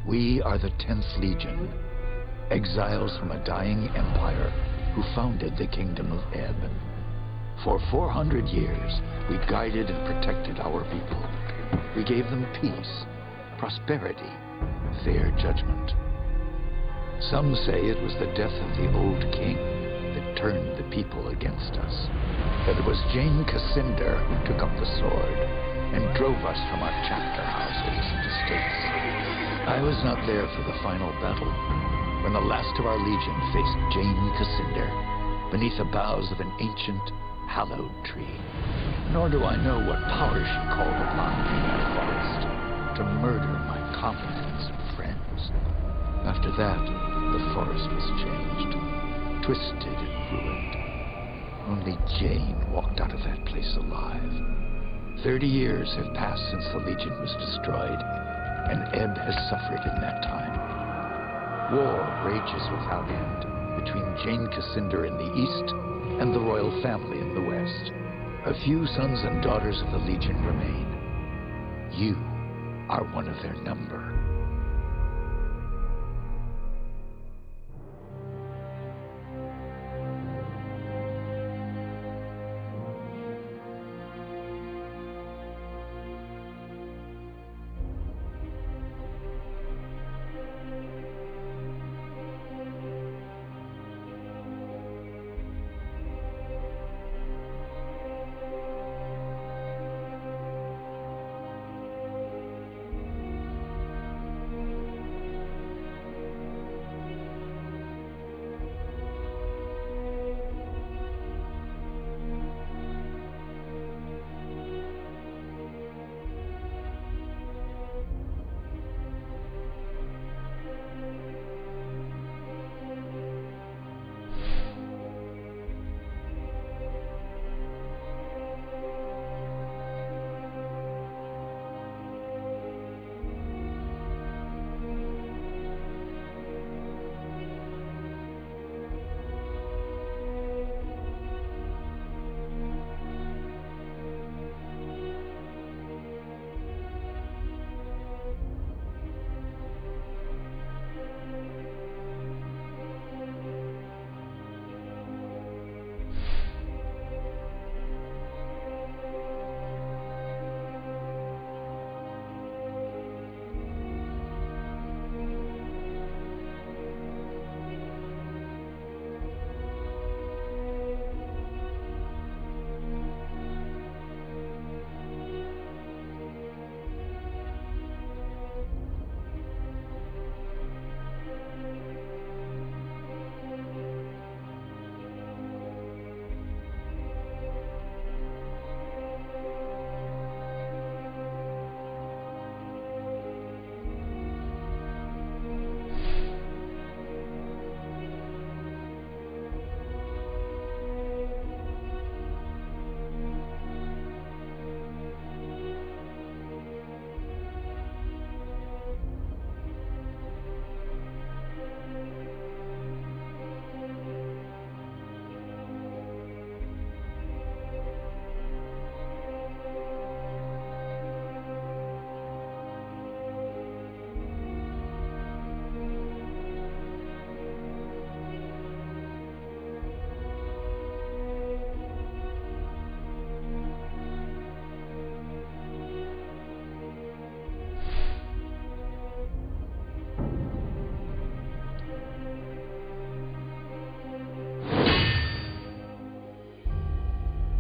We are the 10th Legion, exiles from a dying empire who founded the Kingdom of Ebb. For 400 years, we guided and protected our people. We gave them peace, prosperity, fair judgment. Some say it was the death of the old king that turned the people against us. But it was Jane Cassinder who took up the sword and drove us from our chapter houses and estates. I was not there for the final battle, when the last of our legion faced Jane Cassinder beneath the boughs of an ancient, hallowed tree. Nor do I know what power she called upon in that forest to murder my comrades and friends. After that, the forest was changed, twisted and ruined. Only Jane walked out of that place alive. 30 years have passed since the Legion was destroyed, and Ebb has suffered in that time. War rages without end between Jane Cassinder in the east and the royal family in the west. A few sons and daughters of the Legion remain. You are one of their number.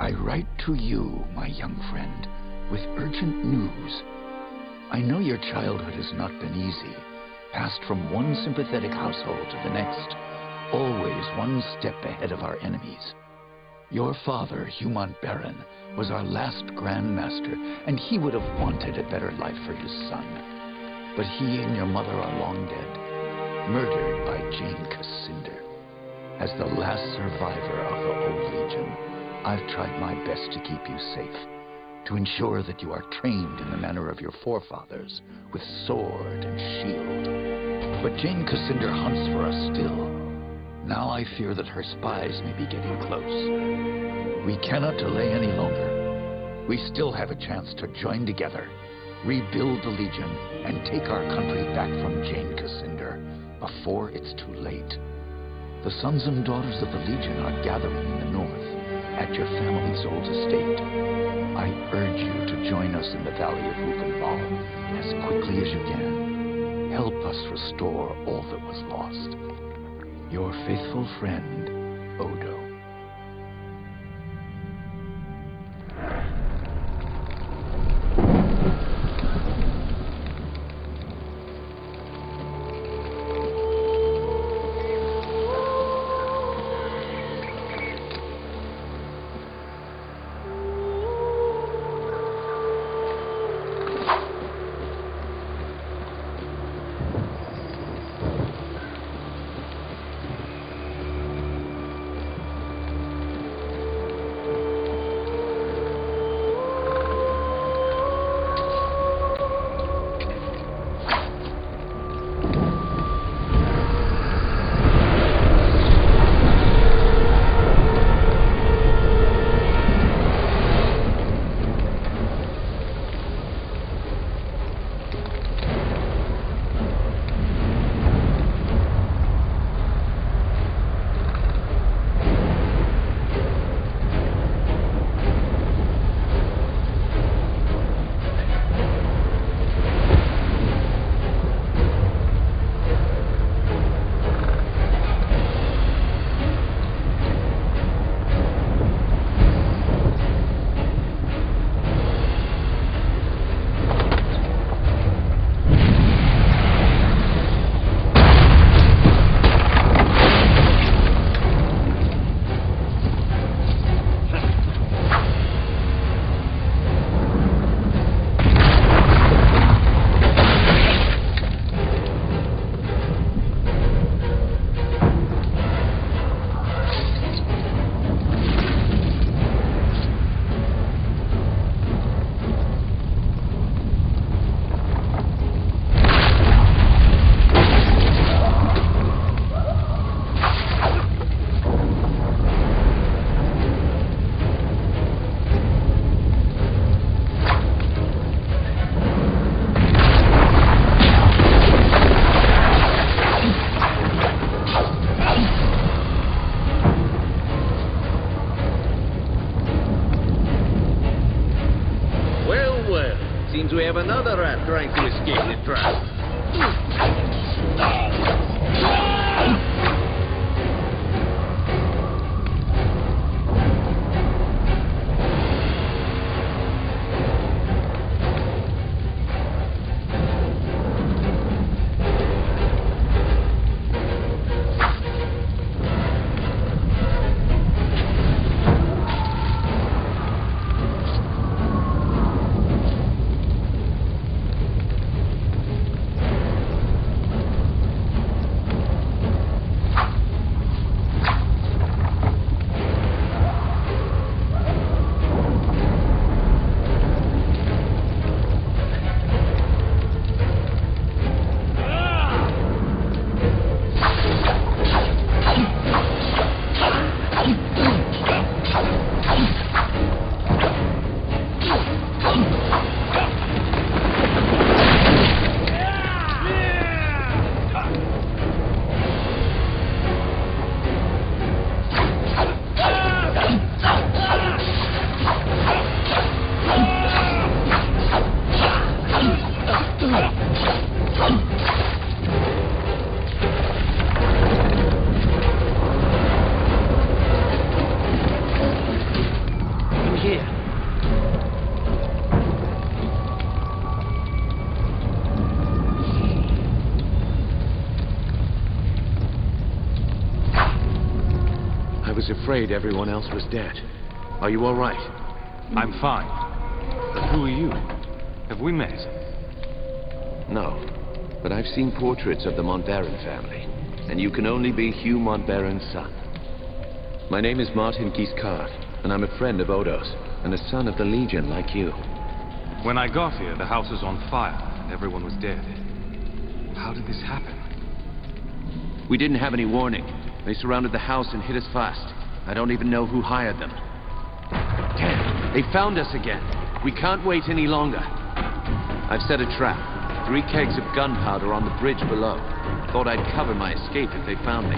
I write to you, my young friend, with urgent news. I know your childhood has not been easy, passed from one sympathetic household to the next, always one step ahead of our enemies. Your father, Hugh Baron, was our last Grand Master, and he would have wanted a better life for his son. But he and your mother are long dead, murdered by Jane Cassinder. As the last survivor of the old Legion, I've tried my best to keep you safe, to ensure that you are trained in the manner of your forefathers, with sword and shield. But Jane Cassinder hunts for us still. Now I fear that her spies may be getting close. We cannot delay any longer. We still have a chance to join together rebuild the Legion, and take our country back from Jane Cassinder before it's too late. The sons and daughters of the Legion are gathering in the north at your family's old estate. I urge you to join us in the Valley of Buchenwald as quickly as you can. Help us restore all that was lost. Your faithful friend, Odo. We have another rat trying to escape the trap. I was afraid everyone else was dead. Are you all right? I'm fine. But who are you? Have we met? No. But I've seen portraits of the Montbaron family. And you can only be Hugh Montbaron's son. My name is Martin Giscard, and I'm a friend of Odo's, and a son of the Legion like you. When I got here, the house was on fire, and everyone was dead. How did this happen? We didn't have any warning. They surrounded the house and hit us fast. I don't even know who hired them. Damn, they found us again. We can't wait any longer. I've set a trap. 3 kegs of gunpowder on the bridge below. Thought I'd cover my escape if they found me.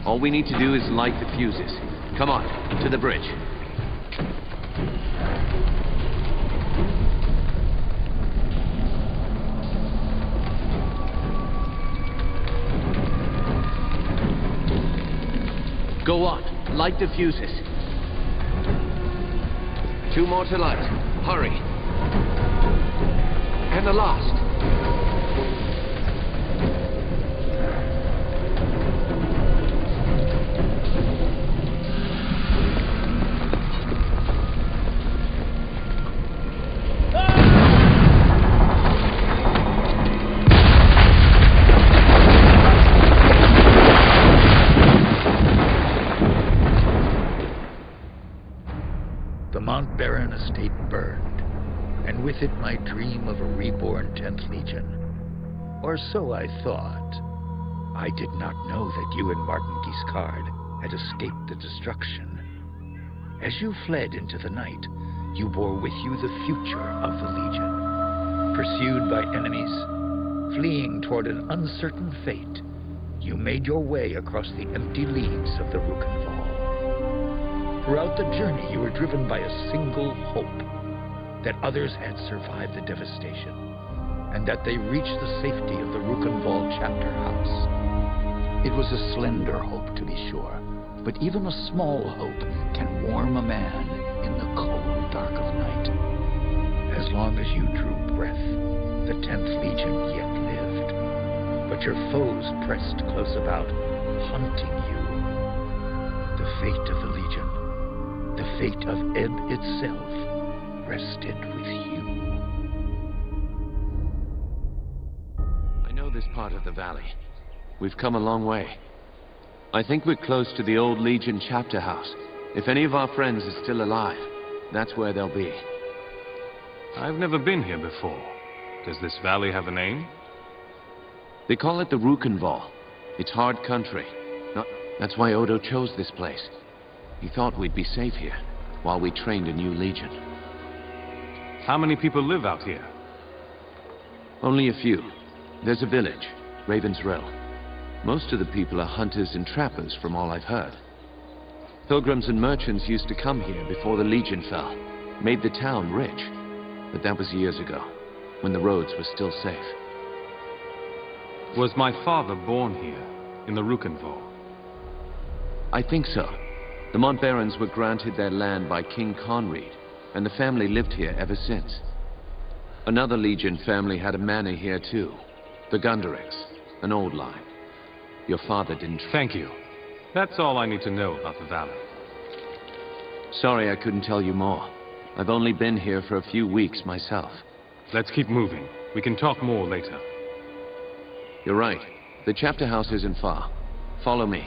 All we need to do is light the fuses. Come on, to the bridge. Go on, light the fuses. 2 more to light. Hurry. And the last. The Mount Baron estate burned, and with it my dream of a reborn 10th Legion. Or so I thought. I did not know that you and Martin Guiscard had escaped the destruction. As you fled into the night, you bore with you the future of the Legion. Pursued by enemies, fleeing toward an uncertain fate, you made your way across the empty leaves of the Rukenval. Throughout the journey, you were driven by a single hope, that others had survived the devastation, and that they reached the safety of the Rukenval chapter house. It was a slender hope, to be sure, but even a small hope can warm a man in the cold dark of night. As long as you drew breath, the 10th Legion yet lived, but your foes pressed close about, hunting you. The fate of the Legion, the fate of Ebb itself, rested with you. I know this part of the valley. We've come a long way. I think we're close to the old Legion chapter house. If any of our friends are still alive, that's where they'll be. I've never been here before. Does this valley have a name? They call it the Rukenval. It's hard country. That's why Odo chose this place. He thought we'd be safe here, while we trained a new Legion. How many people live out here? Only a few. There's a village, Raven's Rill. Most of the people are hunters and trappers, from all I've heard. Pilgrims and merchants used to come here before the Legion fell. Made the town rich. But that was years ago, when the roads were still safe. Was my father born here, in the Rukenval? I think so. The Montbarons were granted their land by King Conread, and the family lived here ever since. Another Legion family had a manor here too, the Gunderics, an old line. Your father didn't... Thank you. That's all I need to know about the valley. Sorry I couldn't tell you more. I've only been here for a few weeks myself. Let's keep moving. We can talk more later. You're right. The chapter house isn't far. Follow me.